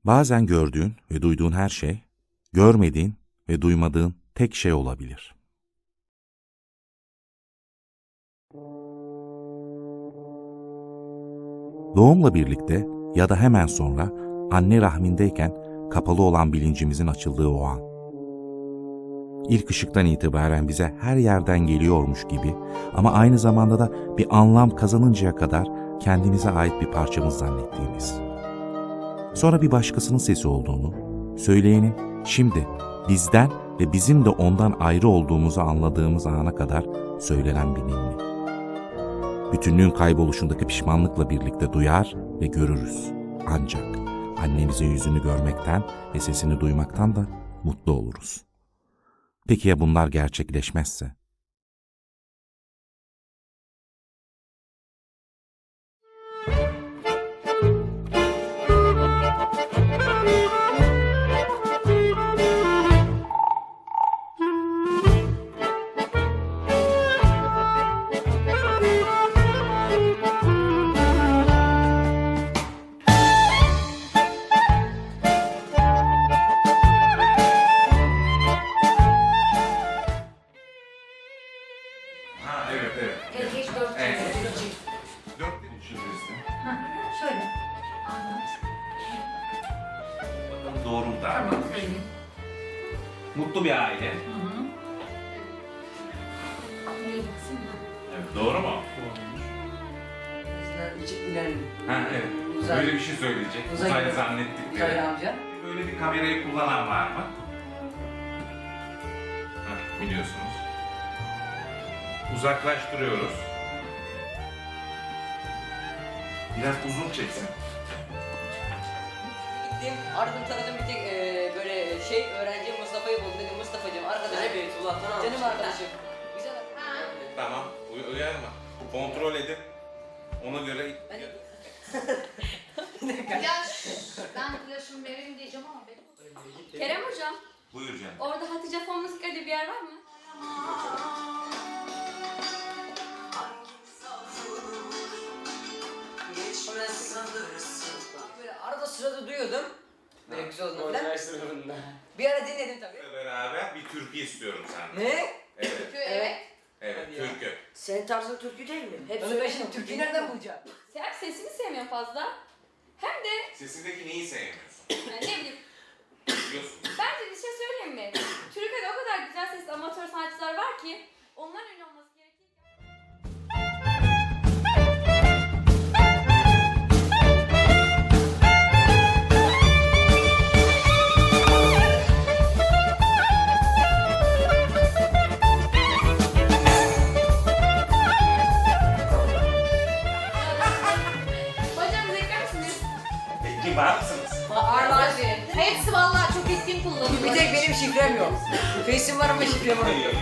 Bazen gördüğün ve duyduğun her şey, görmediğin ve duymadığın tek şey olabilir. Doğumla birlikte ya da hemen sonra anne rahmindeyken kapalı olan bilincimizin açıldığı o an. İlk ışıktan itibaren bize her yerden geliyormuş gibi ama aynı zamanda da bir anlam kazanıncaya kadar kendimize ait bir parçamız zannettiğimiz. Sonra bir başkasının sesi olduğunu, söyleyenin şimdi bizden ve bizim de ondan ayrı olduğumuzu anladığımız ana kadar söylenen bir ninni. Bütünlüğün kayboluşundaki pişmanlıkla birlikte duyar ve görürüz. Ancak annemizin yüzünü görmekten ve sesini duymaktan da mutlu oluruz. Peki ya bunlar gerçekleşmezse? Evet, geç dört çizgi. Dört dedi çizgisi. Şöyle. Anlat. Bakalım doğru mu Tamam, tahmin? söyleyeyim. Mutlu bir aile. Nereye baksın mı? Evet, doğru mu? Ha evet. Böyle bir şey söyleyecek. Uzaylı zannettikleri. Uzaylı amca. Böyle bir kamerayı kullanan var mı? Biliyorsunuz. Uzaklaştırıyoruz. Biraz uzun çeksin. Gittim, aradım tanıdım bir tek böyle öğrenci Mustafa'yı buldum dedim Mustafa'cığım arkadaşım. Evet, canım arkadaşım. Güzel. Tamam, uyarma. Kontrol edip ona göre... Ben flaşımı vereyim diyeceğim ama benim. Kerem hocam, Buyur canım. orada Hatice Fon Müzik diye bir yer var mı? Böyle arada sırada duyuyordum. Böyle güzel olduğunu falan. Bir ara dinledim tabii. Beraber bir türkü istiyorum senden. Ne? Evet, Evet. evet, türkü. Senin tarzın türkü değil mi? Hep Onu ben şimdi Türk'ü nereden bulacağım? Sen sesini sevmiyorum fazla. Hem de Sesindeki neyi sevmiyorsun? yani ne bileyim, Biliyorsun. bence bir şey söyleyeyim mi? Türkiye'de o kadar güzel sesli amatör sanatçılar var ki onların ünlü olması gerekirken... Hocam zevkler misiniz? Peki var mısınız? Ağırlar. Hepsi vallahi çok etkin kullanılıyor. Bir tek benim şifrem yok. Face'im var ama şifrem yok.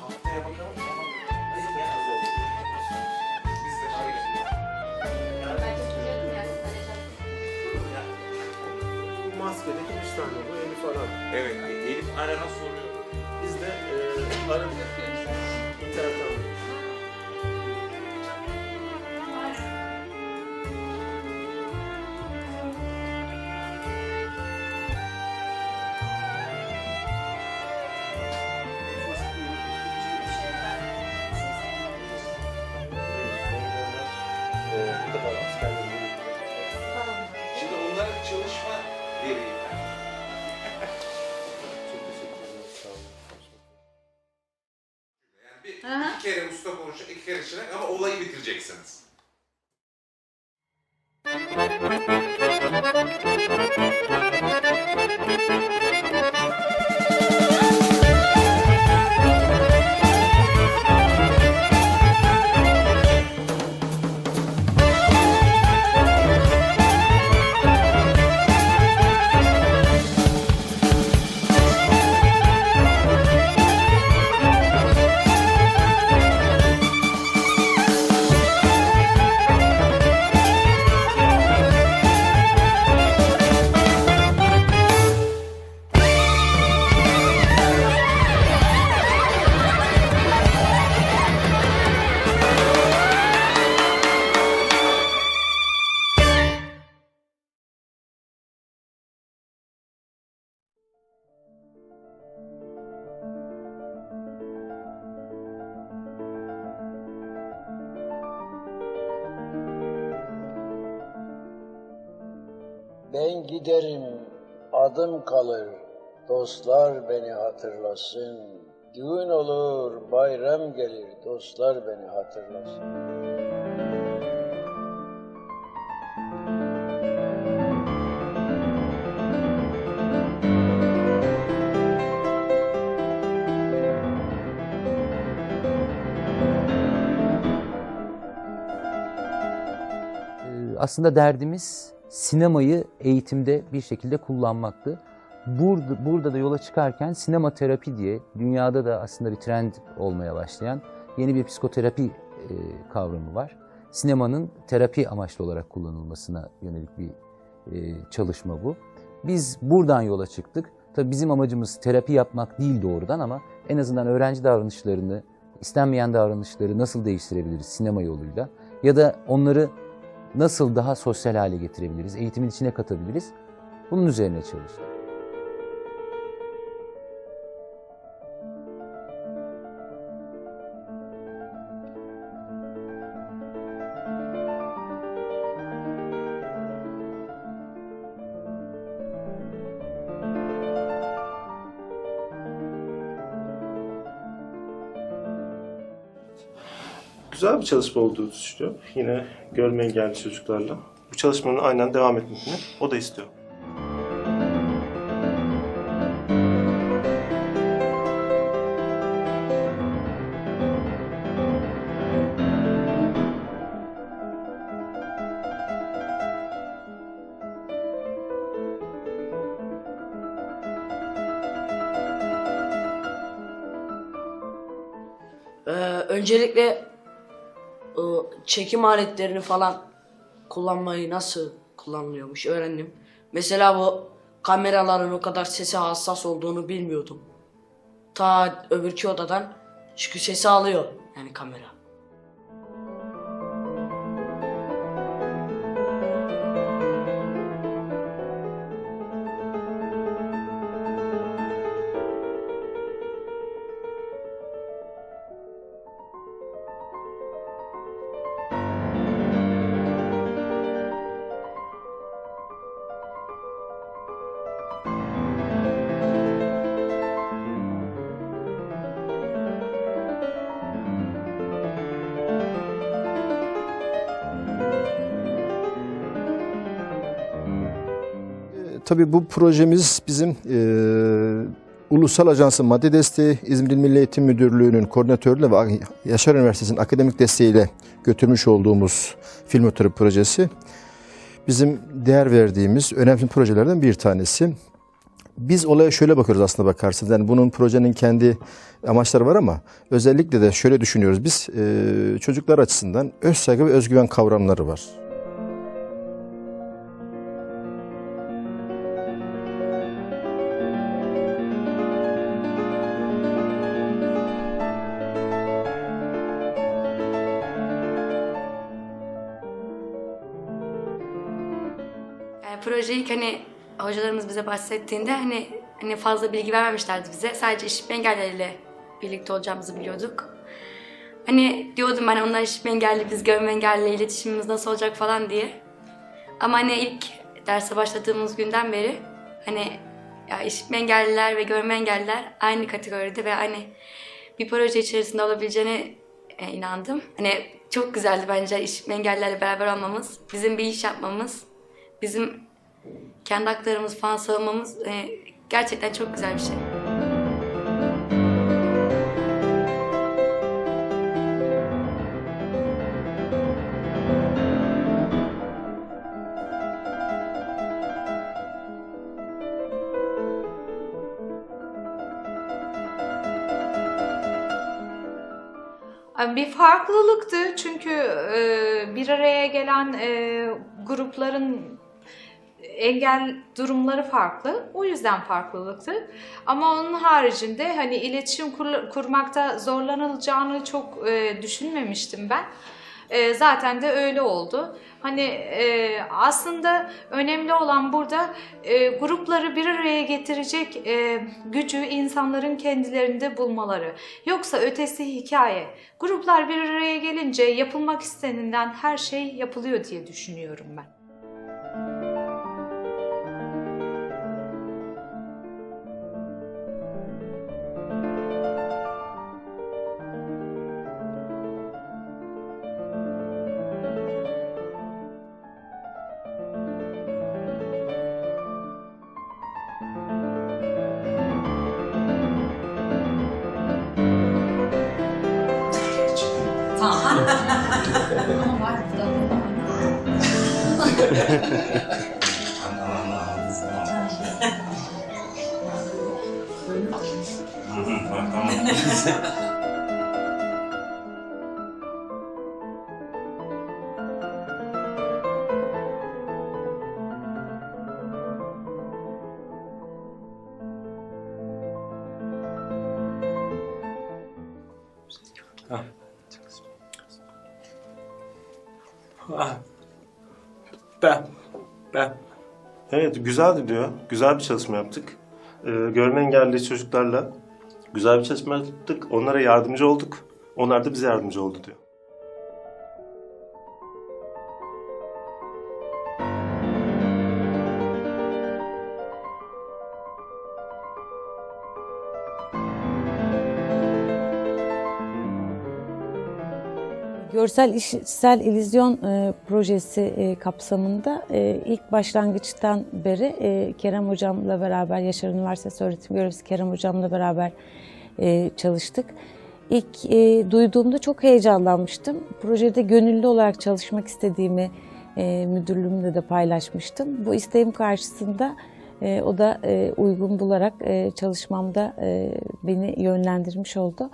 Haftaya bakalım. Biz de hazırlayalım. Biz de Ben çok biliyordum ya. Bu maskedeki 3 tane, bu Elif Aran. Evet, Elif Aran'a soruyor. Biz de Arın internetten. Bu da var, askerlerin. Şimdi onlara bir çalışma vereyim ben. Çok teşekkür ederim. Sağ olun. Yani iki kere usta konuşacak, iki kere çırak ama olayı bitireceksiniz. Ben giderim, adım kalır, dostlar beni hatırlasın. Düğün olur, bayram gelir, dostlar beni hatırlasın. Aslında derdimiz sinemayı eğitimde bir şekilde kullanmaktı. Burada da yola çıkarken sinema terapi diye dünyada da aslında bir trend olmaya başlayan yeni bir psikoterapi kavramı var. Sinemanın terapi amaçlı olarak kullanılmasına yönelik bir çalışma bu. Biz buradan yola çıktık. Tabii bizim amacımız terapi yapmak değil doğrudan ama en azından öğrenci davranışlarını, istenmeyen davranışları nasıl değiştirebiliriz sinema yoluyla ya da onları nasıl daha sosyal hale getirebiliriz, eğitimin içine katabiliriz, bunun üzerine çalıştık. Güzel bir çalışma olduğunu düşünüyorum. Yine görme engelli çocuklarla. Bu çalışmanın aynen devam etmesini o da istiyor. Öncelikle çekim aletlerini falan kullanmayı nasıl kullanılıyormuş öğrendim. Mesela bu kameraların o kadar sese hassas olduğunu bilmiyordum. Ta öbürkü odadan çünkü sesi alıyor yani kamera. Tabii bu projemiz bizim Ulusal Ajansın maddi desteği, İzmir İl Milli Eğitim Müdürlüğü'nün koordinatörlüğü ve Yaşar Üniversitesi'nin akademik desteğiyle götürmüş olduğumuz filmoterapi projesi. Bizim değer verdiğimiz önemli projelerden bir tanesi. Biz olaya şöyle bakıyoruz aslında bakarsanız. Yani bunun projenin kendi amaçları var ama özellikle de şöyle düşünüyoruz biz. Çocuklar açısından öz saygı ve özgüven kavramları var. Projeyi hani hocalarımız bize bahsettiğinde hani fazla bilgi vermemişlerdi bize. Sadece işitme engellileriyle birlikte olacağımızı biliyorduk. Hani diyordum ben onlar işitme engelli, biz görme engelliyle iletişimimiz nasıl olacak falan diye. Ama hani ilk derse başladığımız günden beri hani ya işitme engelliler ve görme engelliler aynı kategoride ve hani bir proje içerisinde olabileceğine inandım. Hani çok güzeldi bence işitme engellilerle beraber olmamız, bizim bir iş yapmamız, bizim kendi haklarımızı falan savunmamız gerçekten çok güzel bir şey. Bir farklılıktı çünkü bir araya gelen grupların engel durumları farklı. O yüzden farklılıktı. Ama onun haricinde hani iletişim kurmakta zorlanılacağını çok düşünmemiştim ben. Zaten de öyle oldu. Hani aslında önemli olan burada grupları bir araya getirecek gücü insanların kendilerinde bulmaları. Yoksa ötesi hikaye. Gruplar bir araya gelince yapılmak istenilen her şey yapılıyor diye düşünüyorum ben. Ben. Evet, güzeldi diyor. Güzel bir çalışma yaptık. Görme engelli çocuklarla güzel bir çalışma yaptık. Onlara yardımcı olduk. Onlar da bize yardımcı oldu diyor. Görsel işitsel illüzyon projesi kapsamında ilk başlangıçtan beri Kerem Hocam'la beraber, Yaşar Üniversitesi öğretim görevlisi Kerem Hocam'la beraber çalıştık. İlk duyduğumda çok heyecanlanmıştım. Projede gönüllü olarak çalışmak istediğimi müdürlüğümle de paylaşmıştım. Bu isteğim karşısında o da uygun bularak çalışmamda beni yönlendirmiş oldu.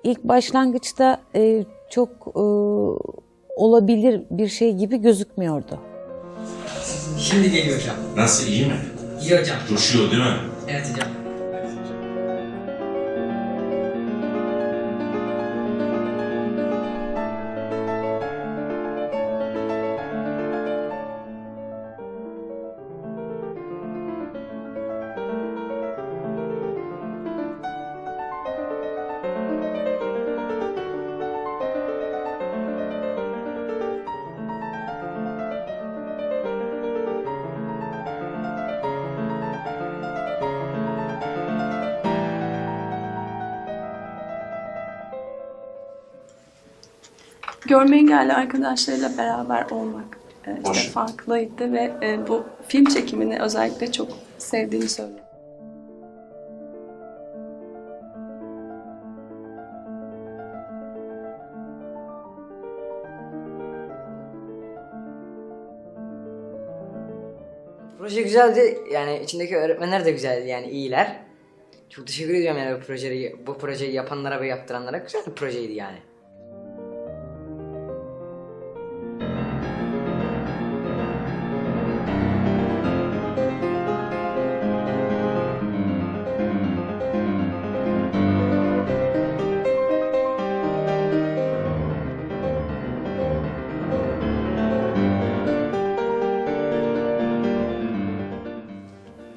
İlk başlangıçta çok olabilir bir şey gibi gözükmüyordu. Şimdi geliyor hocam. Nasıl, iyi mi? İyi hocam. Coşuyor değil mi? Evet hocam. Görme engelli arkadaşlarıyla beraber olmak işte farklıydı ve bu film çekimini özellikle çok sevdiğini söylüyor. Proje güzeldi. Yani içindeki öğretmenler de güzeldi, yani iyiler. Çok teşekkür ediyorum yani bu projeyi yapanlara ve yaptıranlara. Güzel bir projeydi yani.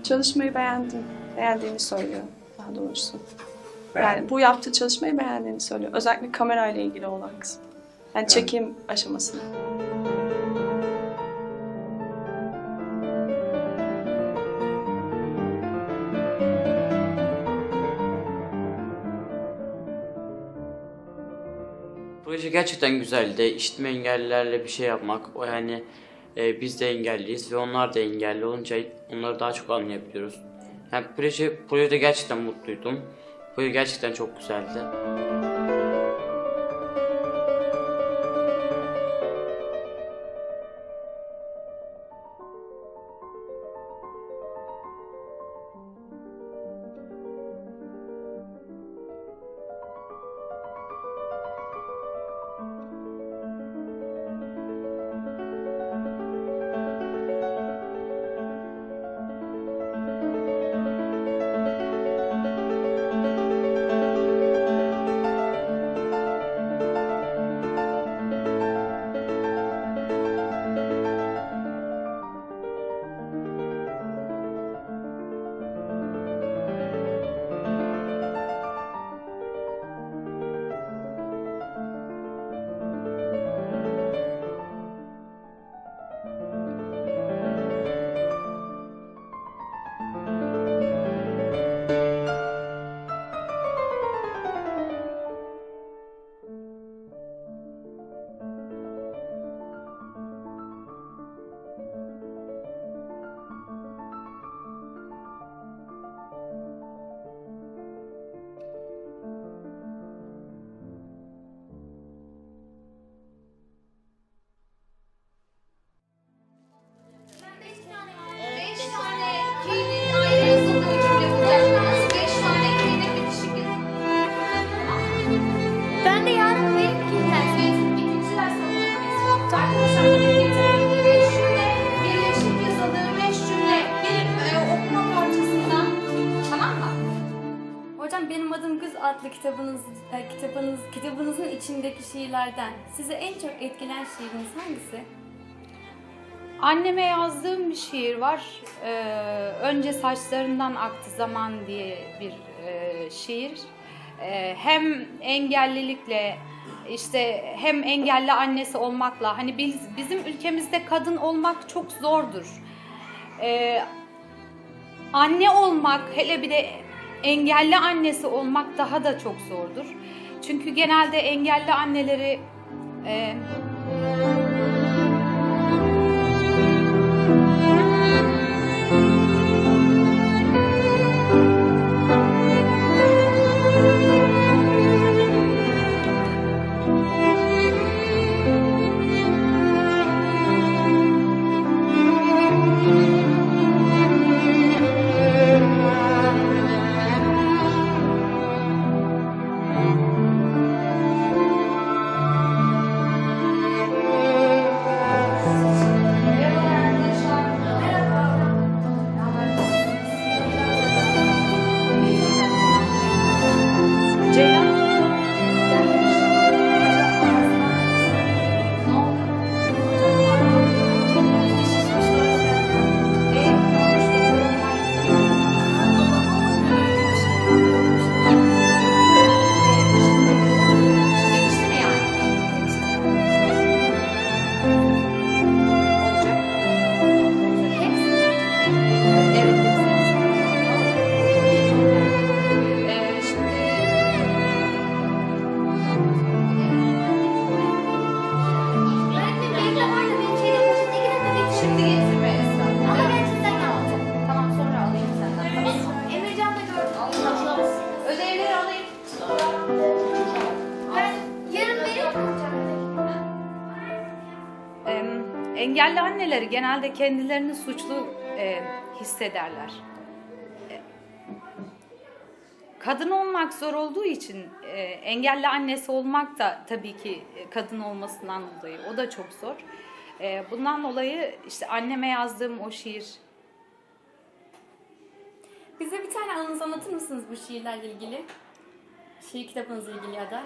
Çalışmayı beğendiğini söylüyor daha doğrusu. Yani bu yaptığı çalışmayı beğendiğini söylüyor. Özellikle kamerayla ilgili olan kısmı. Yani çekim aşamasını. Proje gerçekten güzeldi. İşitme engellilerle bir şey yapmak, o yani biz de engelliyiz ve onlar da engelli olunca onları daha çok anlayabiliyoruz. Yani projede gerçekten mutluydum. Proje gerçekten çok güzeldi. adlı kitabınızın içindeki şiirlerden sizi en çok etkileyen şiiriniz hangisi? Anneme yazdığım bir şiir var. Önce saçlarından aktı zaman diye bir şiir. Hem engellilikle işte hem engelli annesi olmakla hani bizim ülkemizde kadın olmak çok zordur. Anne olmak hele bir de engelli annesi olmak daha da çok zordur. Çünkü genelde engelli anneleri engelli anneleri genelde kendilerini suçlu hissederler. Kadın olmak zor olduğu için engelli annesi olmak da tabii ki kadın olmasından dolayı o da çok zor. Bundan dolayı işte anneme yazdığım o şiir. Bize bir tane anınızı anlatır mısınız bu şiirlerle ilgili? Şiir kitabınızla ilgili ya da?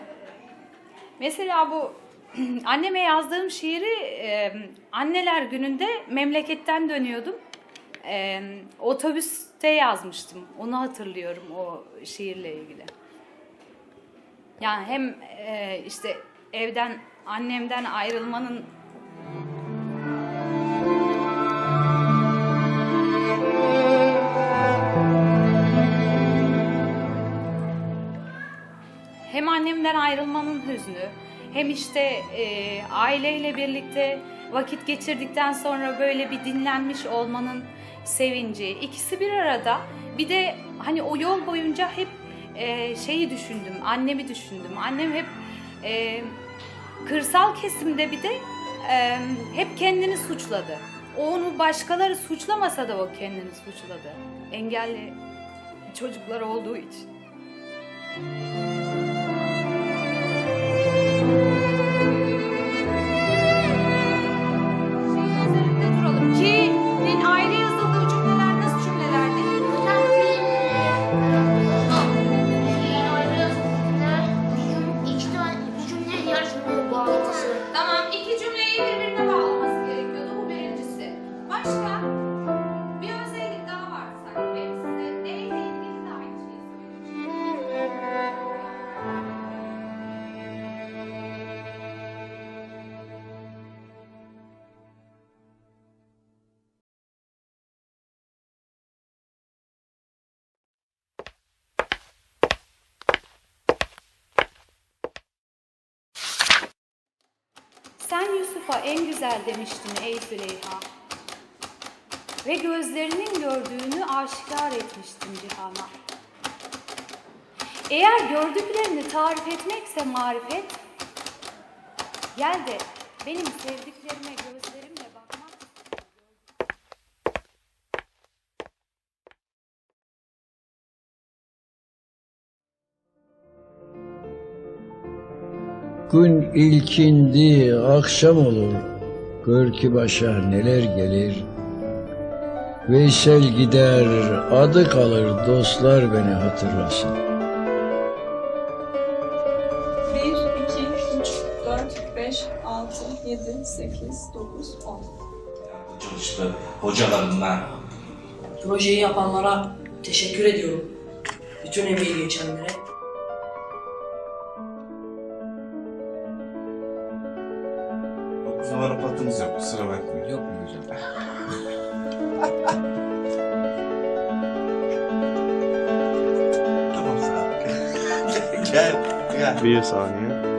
Mesela bu anneme yazdığım şiiri anneler gününde memleketten dönüyordum. Otobüste yazmıştım. Onu hatırlıyorum o şiirle ilgili. Yani hem işte evden annemden ayrılmanın hem annemden ayrılmanın hüznü, hem işte aileyle birlikte vakit geçirdikten sonra böyle bir dinlenmiş olmanın sevinci. İkisi bir arada. Bir de hani o yol boyunca hep şeyi düşündüm, annemi düşündüm. Annem hep kırsal kesimde bir de hep kendini suçladı. Onu başkaları suçlamasa da o kendini suçladı. Engelli çocuklar olduğu için. Ki'nin aile yazıldığı cümleler nasıl cümlelerdi? Tamam, iki cümleyi birbirine bağlaması gerekiyordu. Bu birincisi. Başka bir özellik daha var sanki. Benim size neyle ilgili de aynı şeyi söyleyeceğim. Sen Yusuf'a en güzel demiştin ey Züleyha. Ve gözlerinin gördüğünü aşikar etmiştin cihana. Eğer gördüklerini tarif etmekse marifet, gel de benim sevdiklerime gözlerimle bakmak. Gün ilkindi, akşam olur. Gör ki başa neler gelir. Veysel gider, adı kalır, dostlar beni hatırlasın. 8, 9, 10. Çalıştı hocalarından. Projeyi yapanlara teşekkür ediyorum. Bütün emeği geçenlere. Numara patımız yok, kusura bakmayın. Yok mu hocam? Tamam sağ ol. Gel. Bir saniye.